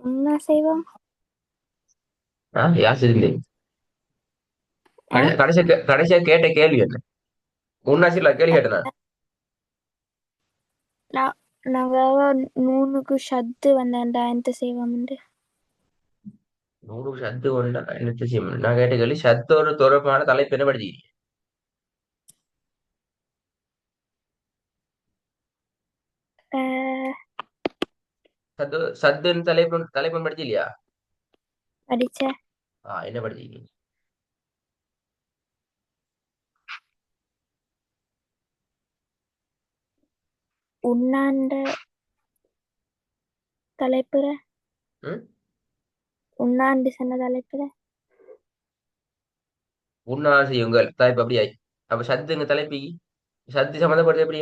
உண்ணா செய்வோம். யார் சிரிந்தே? ஆ கடைசியா கேட்ட கேள்வி என்ன? உன்னாசில கேள்வி கேட்டனா? நான் நாங்க நூனுக்கு ஷத்து வந்தேன்டா எந்த செய்வோம்ண்டு. நூறு சத்து கொண்டா என்னத்த செய்யும்? நான் கேட்ட கேள்வி சத்தோடு தொடர்பான தலைப்பு என்ன படிச்சிருக்கீங்க? ஆஹ் சத்துன்னு தலைப்பு படிச்சு இல்லையா? படிச்ச என்ன படிச்சிருக்கீங்க? உண்ணாண்ட தலைப்புற ம்? உண்ணாண்டு சொன்ன தலைப்புற உன்னாசியுங்கள் தலைப்பு அப்படி ஆயி. அப்ப சத்துங்க தலைப்பு சத்து சம்மந்தப்படுது எப்படி?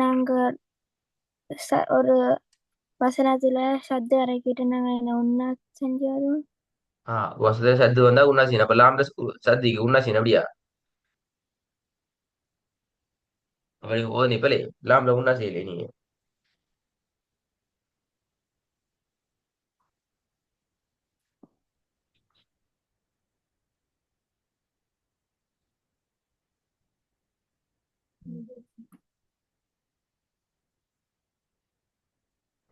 நாங்க ஒரு வசனத்துல ஷத்து இறக்கிட்டு நாங்க என்ன உண்ணா செஞ்சோம். வசத சத்து வந்தா உன்னாசின் அப்ப லாம்ட சத்திக்கு உன்னாசின் அப்படியா? அப்ப நீங்க ஓ நிப்பலே லாம்ட உன்னாசி இல்லை நீங்க.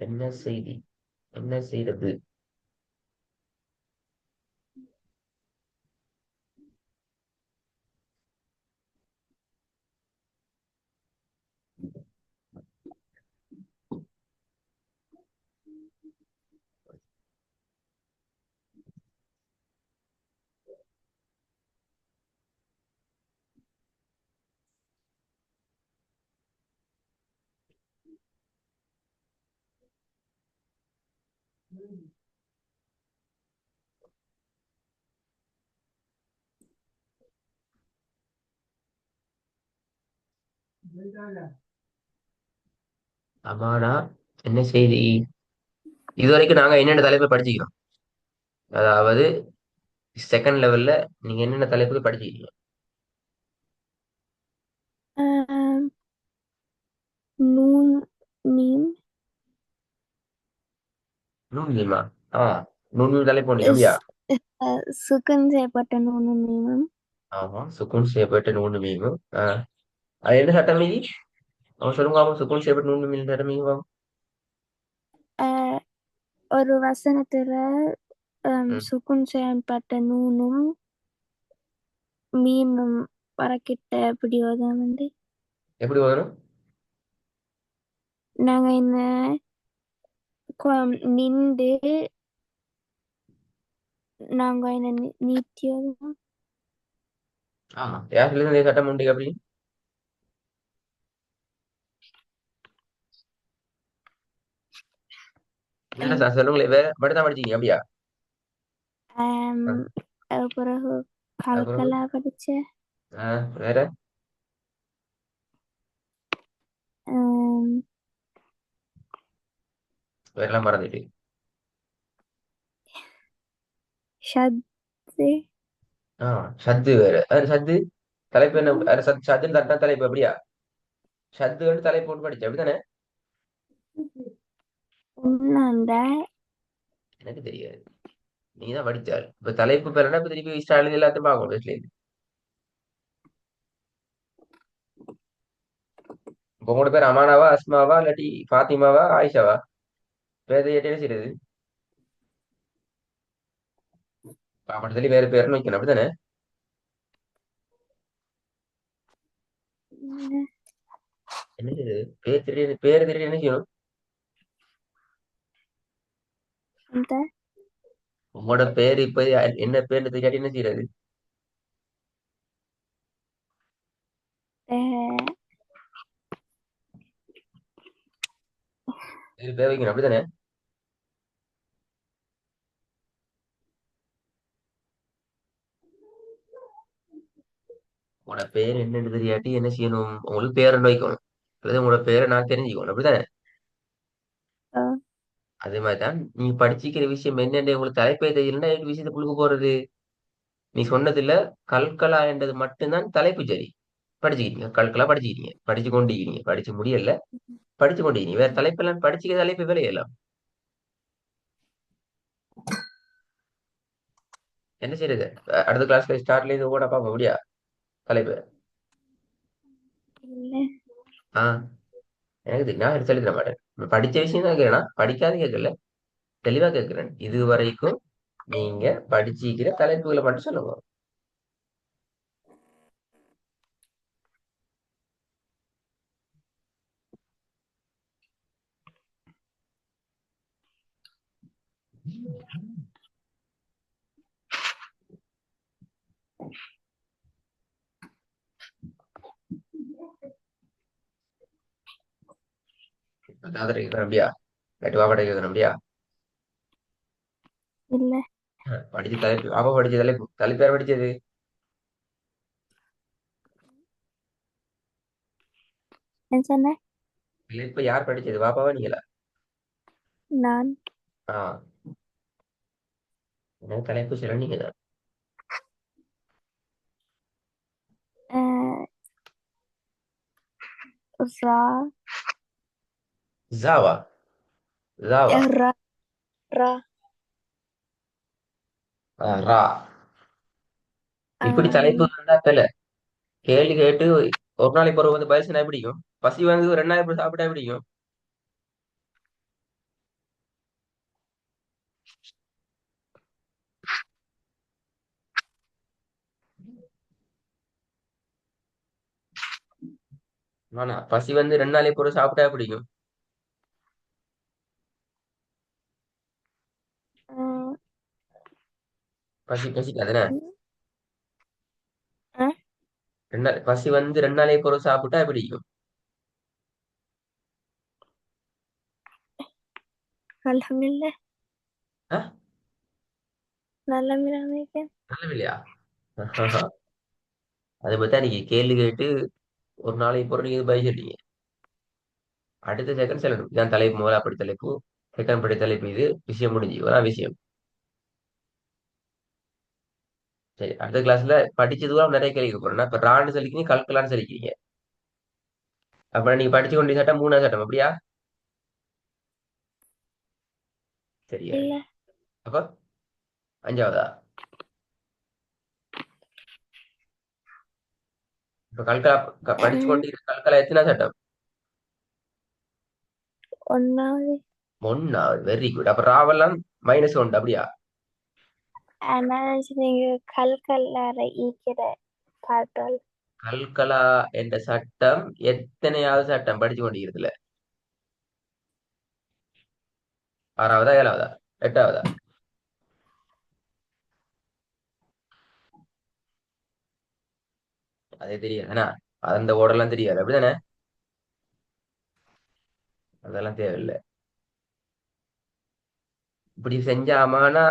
என்ன செய்தி? என்ன செய்யறது? அம்மாடா என்ன செய்தி? இதுவரைக்கும் நாங்க என்னென்ன தலைப்பை படிச்சுக்கிறோம்? அதாவது செகண்ட் லெவல்ல நீங்க என்னென்ன தலைப்புக்கு படிச்சுக்கிறீங்க? நூன் மீன் நுண்ணியமா? ஆ நுண்ணியம் தலைப்பு ஒண்ணு அப்படியா? சுகன் செய்யப்பட்ட நூனு மீனும். ஆமா சுக்குன் செய்யப்பட்ட நூண்டு மீனும். அது என்ன சட்டம் மீதி? அவன் சொல்லுங்க அவன் சுக்குன் செய்யப்பட்ட நூண்டு மீன் சட்டம் மீதி வாங்க. ஆஹ் ஒரு வசனத்துல ம். சுகுன் செய்யப்பட்ட நூனும் மீனும் வரக்கிட்ட எப்படி வந்து எப்படி வரும்? நாங்க என்ன நின்று நாங்க என்ன நீத்தியோம். யார் சொல்லி சட்டம் உண்டு அப்படி? இல்ல சார் சொல்லுங்களேன் வேற மட்டும் தான் படிச்சீங்க அப்படியா? ஆ, பிறகு அப்புறம் கல்கலா படிச்ச. வேற ஆம், வேறெல்லாம் மறந்துட்டு. ஷத்து சத்து வேற அது சத்து தலைப்பு என்ன? சத்துன்னு தட்டா தலைப்பு அப்படியா? சத்து வந்து தலைப்பு போட்டு படிச்சேன் அப்படித்தானே? உண்ணாண்ட எனக்கு தெரியாது. நீங்க தான் படிச்சாரு இப்ப தலைப்பு பேருனா இப்ப திருப்பி ஸ்டாலின் எல்லாத்தையும் பார்க்கணும் பேசல. இப்ப உங்களோட பேர் அமானாவா அஸ்மாவா இல்லாட்டி ஃபாத்திமாவா ஆயிஷாவா? பேர் என்ன செய்யுது? அப்படி சொல்லி வேற பேருன்னு வைக்கணும் அப்படித்தானே? என்ன செய்யுது? பேர் தெரிய பேர் தெரிய என்ன செய்யணும்? அந்த உங்களோட பேர் இப்ப என்ன பேர்னு தெரியாட்டி என்ன செய்யறது? இது பேர் வைக்கணும் அப்படித்தானே? உங்களோட பேர் என்னன்னு தெரியாட்டி என்ன செய்யணும்? உங்களுக்கு பேர் என்ன வைக்கணும். அல்லது உங்களோட பேரை நான் தெரிஞ்சுக்கணும் அப்படித்தானே? அதே மாதிரிதான் நீ படிச்சிக்கிற விஷயம் என்னென்ன உங்களுக்கு தலைப்பே தெரியலன்னா எனக்கு விஷயத்துக்குள்ளுக்கு போறது. நீ சொன்னதுல கல்கலா என்றது மட்டும்தான் தலைப்பு சரி. படிச்சுக்கிறீங்க கல்கலா படிச்சுக்கிறீங்க படிச்சு கொண்டிருக்கிறீங்க படிச்சு முடியல. படிச்சு கொண்டீங்க வேற தலைப்பெல்லாம் படிச்சுக்க தலைப்பு விளையலாம். என்ன செய்யுது? அடுத்த கிளாஸ்ல ஸ்டார்ட்ல இருந்து கூட பாப்போம் அப்படியா தலைப்பு. இல்ல. ஆஹ் எனக்கு தெரியும். நான் சொல்லி தர மாட்டேன். படிச்ச விஷயம் தான் கேட்கறேன், படிக்காத கேட்கல. தெளிவா கேட்கிறேன். இது வரைக்கும் நீங்க படிச்சிக்கிற தலைப்புகளை மட்டும் சொல்லுங்க. தாதரை கேட்கறேன் அப்படியா? இல்லாட்டி வாப்பாட்ட கேட்கறேன் அப்படியா? இல்ல. படிச்ச தலைப்பு வாப்பா படிச்ச தலைப்பு தலைப்பு யார் படிச்சது? என்ன சொன்ன? தலைப்பு யார் படிச்சது, வாப்பாவா நீங்களா? நான். ஆஹ் எனக்கு தலைப்பு சொல்ல நீங்க தான். அஹ், ரா. ஜாவா. ஜாவா. ரா. ரா. ரா. இப்படி தலைப்பு ஆம். வந்தா கேள்வி கேட்டு ஒரு நாளைக்கு பிறகு வந்து பயிற்சினா பிடிக்கும். பசி வந்து ஒரு 2 நாளைக்கு சாப்பிட்டா பிடிக்கும். ஆனா பசி வந்து 2 நாளைக்கு பிறகு சாப்பிட்டா பிடிக்கும். அஹ், பசி பசிக்காதுன்னு. அஹ், பசி வந்து 2 நாளைக்கு பிறகு சாப்பிட்டா பிடிக்கும். நல்லமில்ல. ஆ, நல்லமில்லாம. நல்ல இல்லையா? அதை பத்தி நீங்க கேள்வி கேட்டு ஒரு நாளைக்கு பிறகு நீங்க பயிர் சொல்றீங்க. அடுத்த செகண்ட் சொல்லணும் இதான் தலைப்பு, முதலா படி தலைப்பு, செகண்ட் படி தலைப்பு, இது விஷயம் முடிஞ்சு ஒரு விஷயம். சரி, அடுத்த கிளாஸ்ல படிச்சதுலாம் நிறைய கேள்வி போறேன். இப்ப ரான்னு சொல்லிக்கிறீங்க, கல்கலான்னு சொல்லிக்கிறீங்க. அப்ப நீங்க படிச்சு கொண்டு சட்டம் 3வது சட்டம் அப்படியா? சரியா? இல்ல. அப்ப 5வதா? இப்ப கல்கலா படிச்சு உம், கொண்டு கல்கலா எத்தனை சட்டம்? ஒன்னாவது. 1வது. Very good. அப்ப ராவெல்லாம் -1 அப்படியா? ஆனா நீங்க கல்கல்லார ஈக்கிற பாட்டால். கல்கலா என்ற சட்டம் எத்தனையாவது சட்டம் படிச்சு கொண்டிருக்கிறதுல? 6வதா 7வதா 8வதா? அதே தெரியாது ஆனா அந்த ஓடெல்லாம் தெரியாது அப்படிதானே? அதெல்லாம் தேவையில்லை. இப்படி செஞ்சாமானா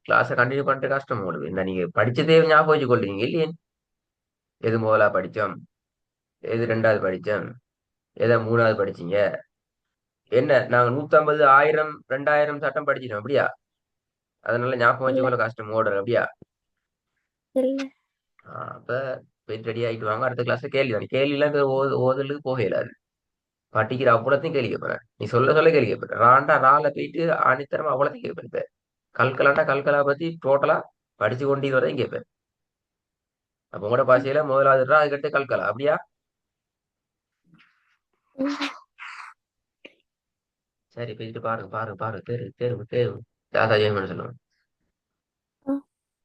கிளாஸை கண்டினியூ பண்ற கஷ்டம் உங்களுக்கு. என்ன நீங்க படிச்சதே ஞாபகம் வச்சு கொள்றீங்க இல்லையே? எது முதலா படிச்சோம், எது 2வது படிச்சோம், எதை 3வது படிச்சீங்க? என்ன நாங்க 150 1000 2000 சட்டம் படிச்சிட்டோம் அப்படியா? அதனால ஞாபகம் இல்ல. வச்சுக்கொள்ள கஷ்டம் ஓடுற அப்படியா? இல்ல. அப்ப போய் ரெடி ஆயிட்டு வாங்க. அடுத்த கிளாஸ் கேள்வி தானே, கேள்வி எல்லாம் ஓதலுக்கு போக இயலாது. படிக்கிற அவ்வளோத்தையும் கேள்வி கேட்பேன். நீ சொல்ல சொல்ல கேள்வி கேட்பேன். ராண்டா ரால போயிட்டு ஆணித்தரமா அவ்வளோத்தையும் கேட்பேன். கல்கலாண்டா கல்கலா பத்தி டோட்டலா படிச்சு கொண்டு வரதையும் கேட்பேன். அப்ப உங்களோட பாஷையில முதலாவது ரா, அதுக்கடுத்து கல்கலா அப்படியா? இல்ல. சரி போயிட்டு பாருங்க பாருங்க பாருங்க, தேர்வு தேர்வு தேர்வு. தாத்தா ஜெயமன் சொல்லுவாங்க.